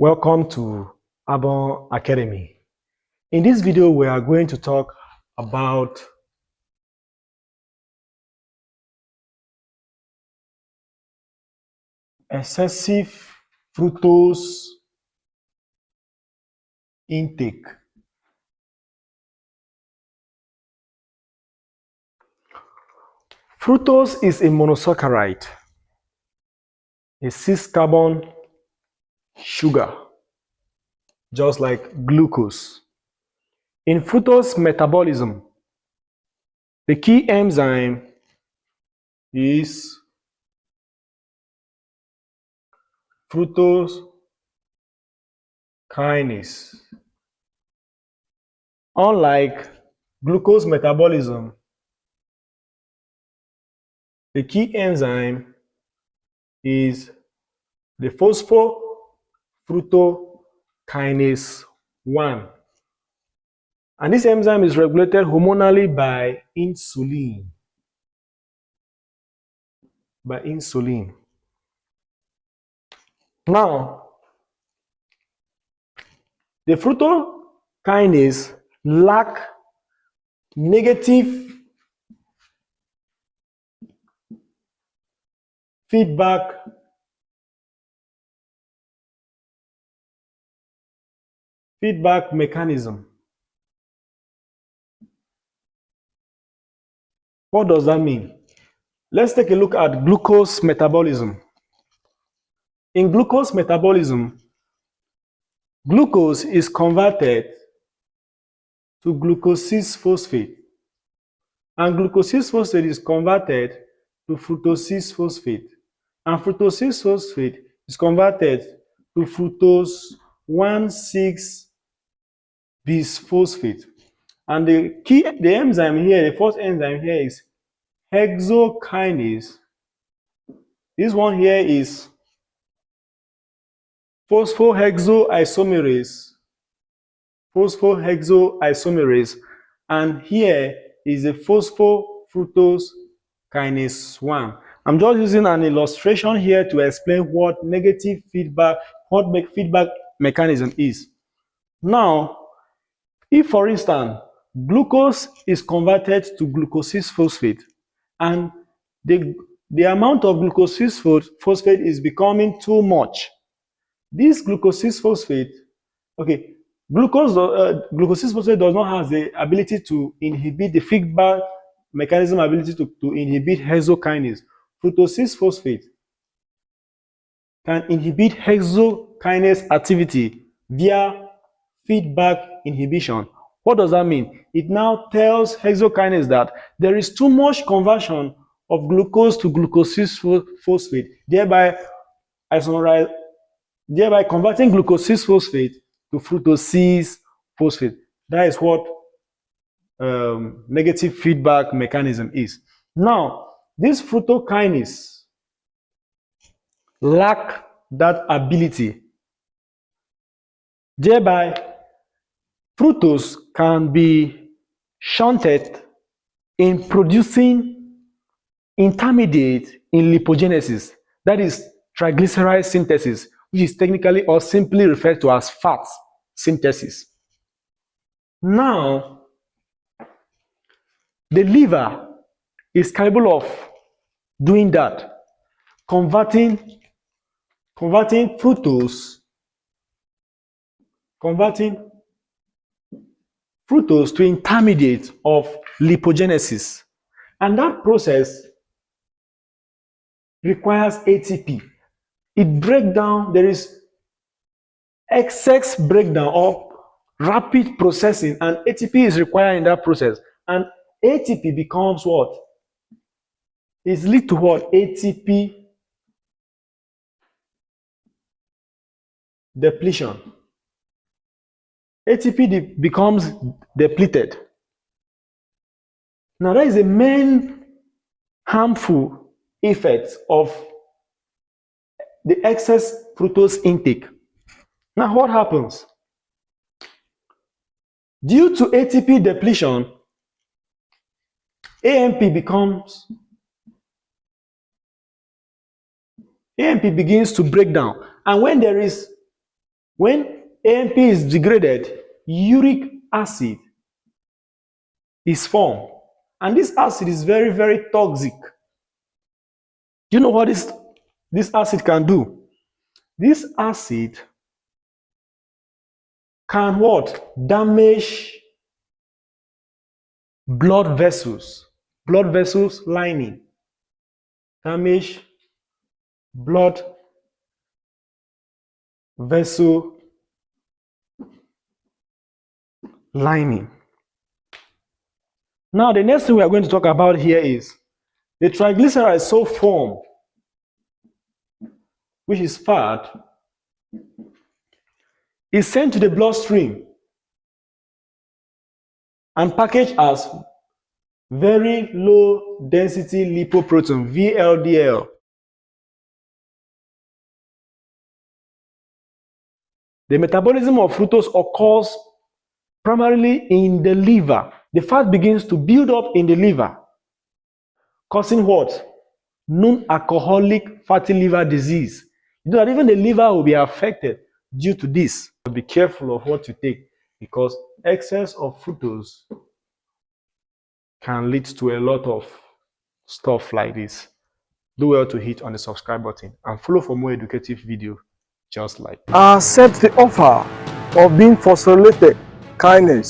Welcome to Urban Academy. In this video, we are going to talk about excessive fructose intake. Fructose is a monosaccharide, a 6-carbon sugar, just like glucose. In fructose metabolism, the key enzyme is fructose kinase. Unlike glucose metabolism, the key enzyme is the phosphofructokinase 1. And this enzyme is regulated hormonally by insulin. Now, the fructokinase lack negative feedback mechanism. What does that mean? Let's take a look at glucose metabolism. In glucose metabolism, glucose is converted to glucose phosphate, and glucose phosphate is converted to fructose phosphate, and fructose phosphate is converted to fructose 1,6-bisphosphate. And the enzyme here, the first enzyme here is hexokinase. This one here is phosphohexoisomerase, and here is the phosphofructose kinase 1. I'm just using an illustration here to explain what feedback mechanism is. Now, if for instance, glucose is converted to glucose phosphate, and the amount of glucose phosphate is becoming too much, this glucose phosphate does not have the ability to inhibit the feedback mechanism ability to inhibit hexokinase. Fructose phosphate can inhibit hexokinase activity via feedback inhibition. What does that mean? It now tells hexokinase that there is too much conversion of glucose to glucose phosphate, thereby converting glucose phosphate to fructose phosphate. That is what negative feedback mechanism is. Now, this fructokinase lack that ability. Thereby, fructose can be shunted in producing intermediate in lipogenesis, that is triglyceride synthesis, which is technically or simply referred to as fat synthesis. Now, the liver is capable of doing that, converting fructose to intermediate of lipogenesis, and that process requires ATP. It breaks down, there is excess breakdown or rapid processing, and ATP is required in that process, and ATP becomes what? It leads to what? ATP depletion. ATP becomes depleted. Now, that is the main harmful effect of the excess fructose intake. Now, what happens? Due to ATP depletion, AMP begins to break down. And when there is When AMP is degraded, uric acid is formed. And this acid is very, very toxic. Do you know what this acid can do? This acid can what? Damage blood vessels lining, damage blood vessel lining. Now, the next thing we are going to talk about here is the triglyceride so formed, which is fat, is sent to the bloodstream and packaged as very low density lipoprotein, VLDL. The metabolism of fructose occurs primarily in the liver. The fat begins to build up in the liver, causing what? Non-alcoholic fatty liver disease. You know that even the liver will be affected due to this. Be careful of what you take, because excess of fructose can lead to a lot of stuff like this. Do well to hit on the subscribe button and follow for more educative videos just like this. Accept the offer of being phosphorylated kinase.